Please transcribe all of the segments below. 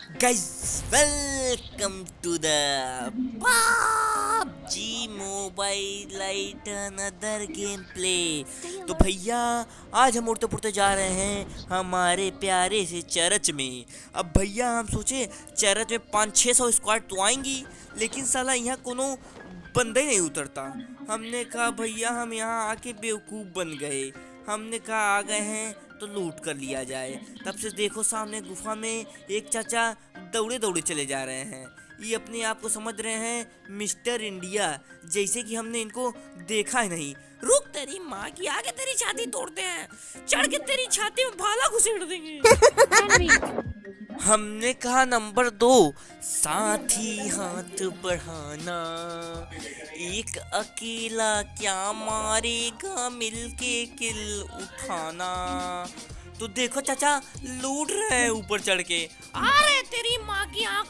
Guys, welcome to the PUBG Mobile Lite another gameplay। तो भैया आज हम उड़ते पुड़ते जा रहे हैं हमारे प्यारे से चर्च में। अब भैया हम सोचे चर्च में 500-600 स्क्वाड तो आएंगी, लेकिन साला यहाँ कोनो बंदा ही नहीं उतरता। हमने कहा भैया हम यहाँ आके बेवकूफ़ बन गए। हमने कहा आ गए हैं तो लूट कर लिया जाए। तब से देखो सामने गुफा में एक चाचा दौड़े दौड़े चले जा रहे हैं। ये अपने आप को समझ रहे हैं मिस्टर इंडिया, जैसे कि हमने इनको देखा ही नहीं। रुक तेरी माँ की, आगे तेरी छाती तोड़ते हैं, चढ़ के तेरी छाती में भाला घुसेड़ देंगे। हमने कहा नंबर 2, साथी हाथ बढ़ाना, एक अकेला क्या मारेगा, मिलके किल उठाना। तो देखो चाचा लूट रहे हैं ऊपर चढ़ के। अरे तेरी माँ की आँख।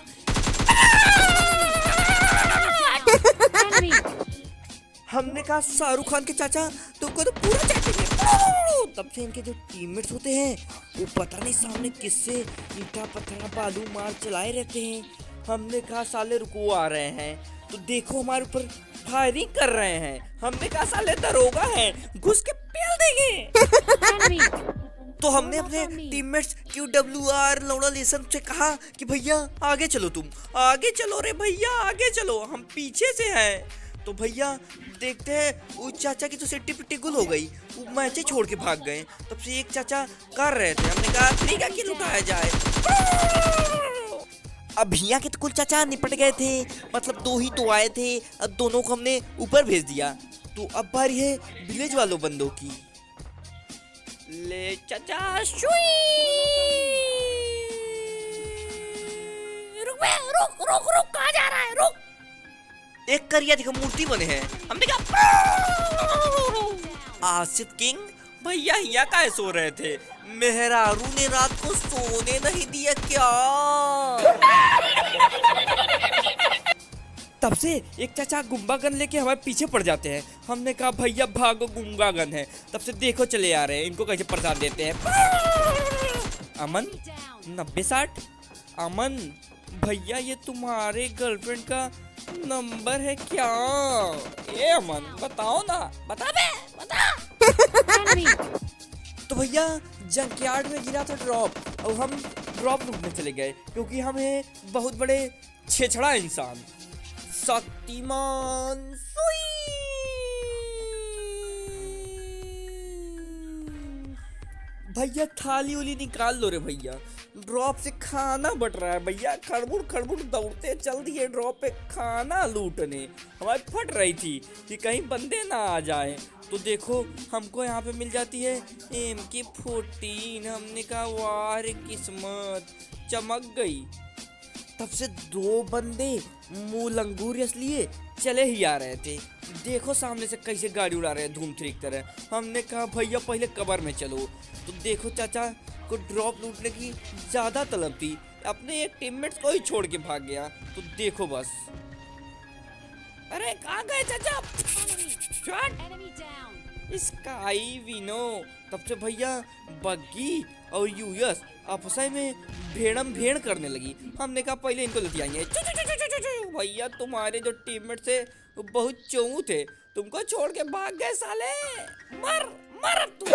हमने कहा शाहरुख खान के चाचा तुमको तो पूरा चाटेंगे। तब से इनके जो टीममेट्स होते हैं वो पता नहीं सामने किससे ईटा पत्थर बालू मार चलाए रहते हैं। हमने कहा साले रुको आ रहे हैं, तो देखो हमारे ऊपर फायरिंग कर रहे हैं। हमने कहा साले दरोगा हैं, घुस के पेल देंगे। तो हमने अपने टीममेट्स QWR लौड़ा लेसन से कहा कि भैया आगे चलो, तुम आगे चलो रे भैया, आगे चलो, हम पीछे से हैं। तो भैया देखते हैं उस चाचा की तो सिट्टी पिट्टी गुल हो गई, वो मैचे छोड़ के भाग गए। तब से एक चाचा कर रहे थे, हमने कहा तरीका की लुटाया जाए। अब भैया के तो कुल चाचा निपट गए थे, मतलब 2 ही तो आए थे। अब दोनों को हमने ऊपर भेज दिया। तो अब बारी है विलेज वालों बंदों की। ले चाचा शुई, रुक बे, रुक रुक रुक, कहाँ जा रहा है, रुक। एक करिया देखो मूर्ति बने हैं। हमने कहा आसिफ किंग भैया यहाँ काहे सो रहे थे, मेहरारू ने रात को सोने नहीं दिया क्या। तब से एक चाचा गुम्बा गन लेके हमारे पीछे पड़ जाते हैं। हमने कहा भैया भागो, गुम्बा गन है। तब से देखो चले आ रहे हैं, इनको कैसे प्रसाद देते हैं। अमन 90-60, अमन भैया ये तुम्हारे गर्लफ्रेंड का नंबर है क्या? ये अमन बताओ ना, बता बे, बता। तो भैया जंकयार्ड में गिरा था ड्रॉप, और हम ड्रॉप लूटने चले गए क्योंकि हम हैं बहुत बड़े छेछड़ा इंसान। शक्तिमान सुई। भैया थाली उली निकाल लो रे भैया, ड्रॉप से खाना बट रहा है भैया। खड़बुड़ खड़बुड़ दौड़ते चल दिए ड्रॉप पे खाना लूटने। हमारी फट रही थी कि कहीं बंदे ना आ जाए। तो देखो हमको यहाँ पे मिल जाती है MK14। हमने कहा वाह रे किस्मत, चमक गई। तब से 2 बंदे मुँह लंगूरियस लिए चले ही आ रहे थे। देखो सामने से कैसे गाड़ी उड़ा रहे हैं धूम 3 की तरह। हमने कहा भैया पहले कबर में चलो। तो देखो चाचा को ड्रॉप लूटने की ज़्यादा तलब थी, अपने एक टीममेट्स को ही छोड़ के भाग गया। तो देखो बस, अरे कहाँ गए चाचा, स्काई विनो। तब से भैया बग्गी और यूएस आपस में भेड़म भेड़ करने लगी। हमने कहा पहले इनको लेते आएंगे। भैया तुम्हारे जो टीममेट थे वो बहुत चोऊ थे, तुमको छोड़ के भाग गए साले, मर मर तू।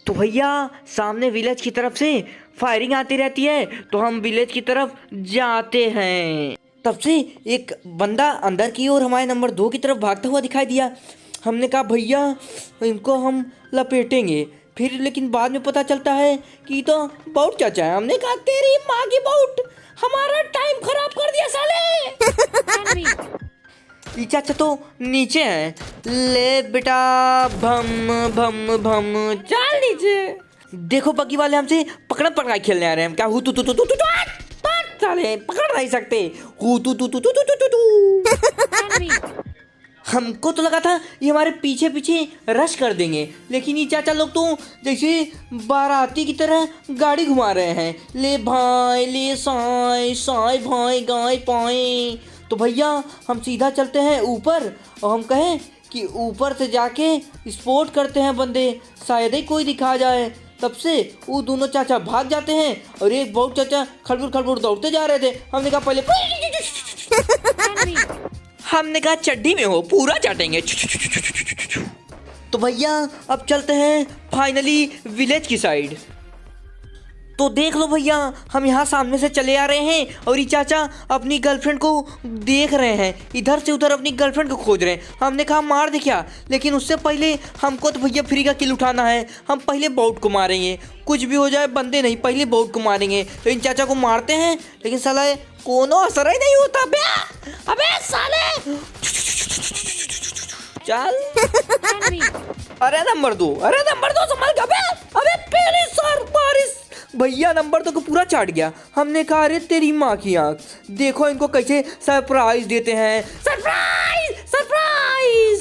तो भैया सामने विलेज की तरफ से फायरिंग आती रहती है, तो हम विलेज की तरफ जाते हैं। तब से एक बंदा अंदर की ओर हमारे नंबर 2 की तरफ भागता हुआ दिखाई दिया। हमने कहा भैया इनको हम लपेटेंगे, फिर लेकिन बाद में पता चलता है कि तो बाउट चाचा है। हमने कहा तेरी माँ की बाउट, हमारा टाइम खराब कर दिया साले। ये चाचा तो नीचे है, ले बेटा भम भम भम चल नीचे। देखो बग्गी वाले हमसे पकड़ा पकड़ा खेलने आ रहे हैं। क्या हु तू तू तू तू तू साले पकड़ नहीं सकते, हु तू तू तू तू तू तू। हमको तो लगा था ये हमारे पीछे पीछे रश कर देंगे, लेकिन ये चाचा लोग तो जैसे बाराती की तरह गाड़ी घुमा रहे हैं। ले भाई ले साई साई भाई गाय पाए। तो भैया हम सीधा चलते हैं ऊपर, और हम कहें कि ऊपर से जाके स्पोर्ट करते हैं बंदे, शायद ही कोई दिखा जाए। तब से वो दोनों चाचा भाग जाते हैं और एक बहुत चाचा खड़बुड़ खड़बुड़ दौड़ते जा रहे थे। हमने कहा पहले हमने कहा चड्डी में हो पूरा चाटेंगे। तो भैया अब चलते हैं फाइनली विलेज की साइड। तो देख लो भैया, हम यहाँ सामने से चले आ रहे हैं और ये चाचा अपनी गर्लफ्रेंड को देख रहे हैं, इधर से उधर अपनी गर्लफ्रेंड को खोज रहे हैं। हमने कहा मार दे क्या, लेकिन उससे पहले हमको तो भैया फ्री का किल उठाना है। हम पहले बोट को मारेंगे, कुछ भी हो जाए बंदे नहीं, पहले बोट को मारेंगे। तो इन चाचा को मारते हैं, लेकिन साला कोनो असर ही नहीं होता बे। अबे साले चल अरे नंबर 2 संभाल के। अबे पहले सर बारिश भैया नंबर 2 को पूरा चाट गया। हमने कहा अरे तेरी माँ की आंख, देखो इनको कैसे सरप्राइज देते हैं। Surprise surprise.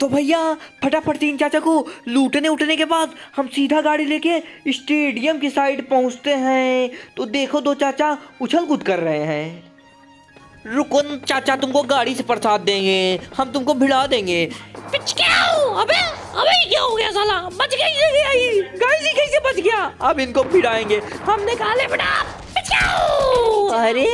तो भैया फटाफट 3 चाचा को लूटने के बाद हम सीधा गाड़ी लेके स्टेडियम की साइड पहुंचते हैं। तो देखो 2 चाचा उछल कूद कर रहे हैं। रुको चाचा, तुमको गाड़ी से प्रसाद देंगे, हम तुमको भिड़ा देंगे। अबे क्या हो गया साला, बच गई गाड़ी कैसे बच गया। अब इनको भिड़ाएंगे। हमने कहा ले बेटा। अरे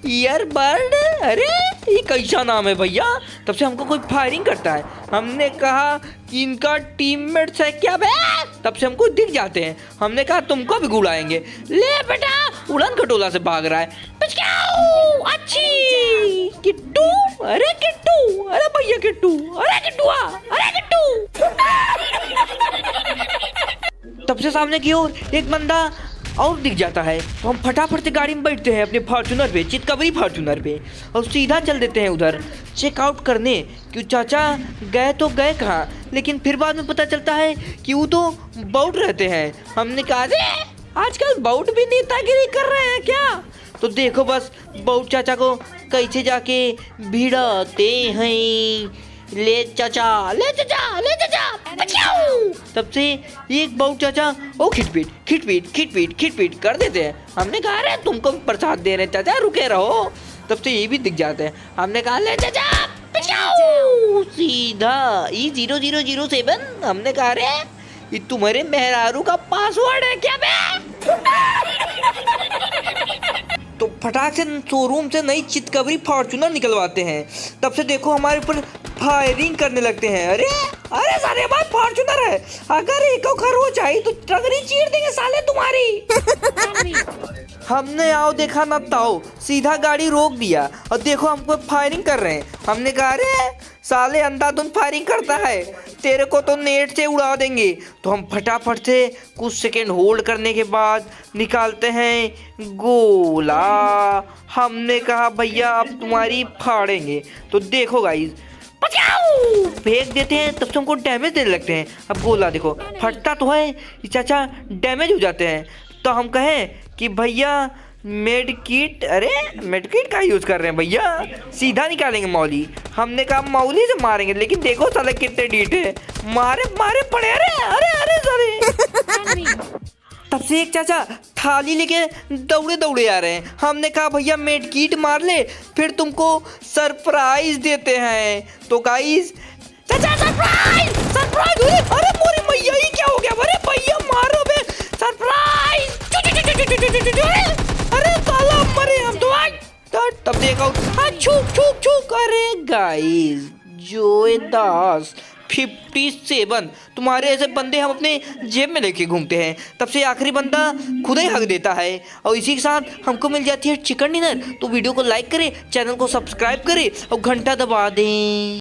ईयरबड, अरे ये कैसा नाम है भैया, तब से हमको कोई फायरिंग करता है। हमने कहा कि इनका टीममेट्स है क्या बे, तब से हमको दिख जाते हैं। हमने कहा तुमको भी गुड़ाएंगे। ले बेटा, उड़न खटोला से भाग रहा है। अच्छी किट्टू, अरे किट्टू, अरे भैया किट्टू, अरे किट्टुआ, अरे किट्टू। तब से सामने की ओर एक बंदा और दिख जाता है। तो हम फटाफट से गाड़ी में बैठते हैं अपने फॉर्चूनर पे, चितकबरी फॉर्चूनर पे, और सीधा चल देते हैं उधर चेकआउट करने कि चाचा गए तो गए कहाँ। लेकिन फिर बाद में पता चलता है कि वो तो बाउट रहते हैं। हमने कहा आजकल बाउट भी नेतागिरी कर रहे हैं क्या। तो देखो बस बाउट चाचा को कैसे जाके भिड़ाते हैं। ले चाचा, ले चाचा, ले चाचा, बचाओ। तब से एक बाउट चाचा ओ खिटपीट खिटपीट खिटपीट खिटपीट कर देते हैं। हमने कहा अरे तुमको प्रसाद दे रहे चाचा, रुके रहो। तब से ये भी दिख जाते हैं। हमने कहा ले चाचा बचाओ। सीधा E0007। हमने कहा अरे ये तुम्हारे मेहरारू का पासवर्ड है क्या बे। तो फटाक से शोरूम से नई चितकबरी फॉर्चूनर निकलवाते हैं। तब से देखो हमारे ऊपर फायरिंग करने लगते हैं। अरे अरे सारे बात फॉर्चूनर है, अगर एक खरोच आई तो टगरी चीर देंगे साले तुम्हारी। हमने आओ देखा ना ताओ, सीधा गाड़ी रोक दिया और देखो हमको फायरिंग कर रहे हैं। हमने कहा अरे साले अंधाधुंध फायरिंग करता है, तेरे को तो नेट से उड़ा देंगे। तो हम फटाफट से कुछ सेकंड होल्ड करने के बाद निकालते हैं गोला। हमने कहा भैया अब तुम्हारी फाड़ेंगे। तो देखो गाइस फेंक देते हैं, तब से हमको डैमेज देने लगते हैं। अब गोला देखो फटता तो है, चाचा डैमेज हो जाते हैं। तो हम कहें कि भैया मेड किट, अरे मेड किट का यूज़ कर रहे हैं भैया, सीधा निकालेंगे मौली। हमने कहा मौली से मारेंगे, लेकिन देखो साले कितने डीट है, मारे मारे पड़े। अरे अरे अरे सारे। तब से एक चाचा थाली लेके दौड़े दौड़े आ रहे हैं। हमने कहा भैया मेड किट मार ले, फिर तुमको सरप्राइज देते हैं। तो गाइस चाचा सरप्राइज सरप्राइज। अरे मोरी मैया ये क्या हो गया। अरे भैया मारो बे, सरप्राइज। अरे साला मरे हम तो। तब देखो छूक छूक छूक। अरे गाइस जोए दास 57 तुम्हारे ऐसे बंदे हम अपने जेब में लेके घूमते हैं। तब से आखिरी बंदा खुद ही हक देता है और इसी के साथ हमको मिल जाती है चिकन डिनर। तो वीडियो को लाइक करें, चैनल को सब्सक्राइब करें और घंटा दबा दें।